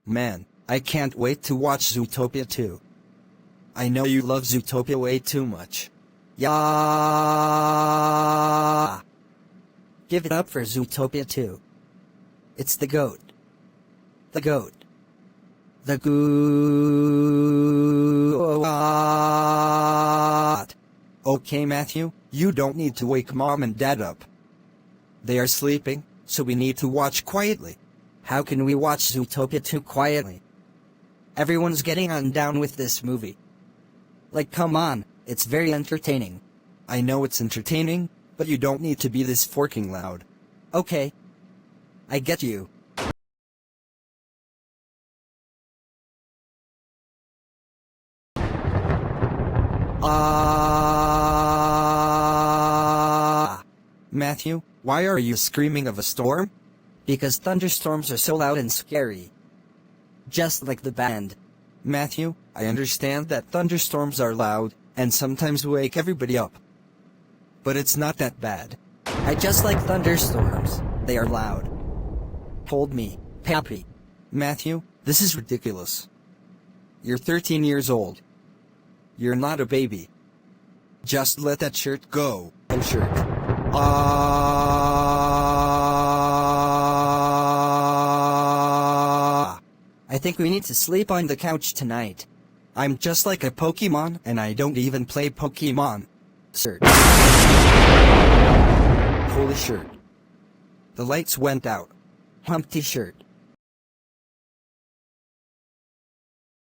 Man, I can't wait to watch Zootopia 2. I know you love Zootopia way too much. Yeah! Give it up for Zootopia 2. It's the GOAT. The GOAT. The GOAT. Okay, Matthew, you don't need to wake Mom and Dad up. They are sleeping, so we need to watch quietly. How can we watch Zootopia 2 quietly? Everyone's getting on down with this movie. Like, come on, it's very entertaining. I know it's entertaining, but you don't need to be this forking loud. Okay. I get you. Matthew, why are you screaming of a storm? Because thunderstorms are so loud and scary. Just like the band. Matthew, I understand that thunderstorms are loud, and sometimes wake everybody up. But it's not that bad. I just like thunderstorms. They are loud. Hold me, Pappy. Matthew, this is ridiculous. You're 13 years old. You're not a baby. Just let that shirt go. And shirt. I think we need to sleep on the couch tonight. I'm just like a Pokemon, and I don't even play Pokemon. Shirt. Holy shirt. The lights went out. Humpty shirt.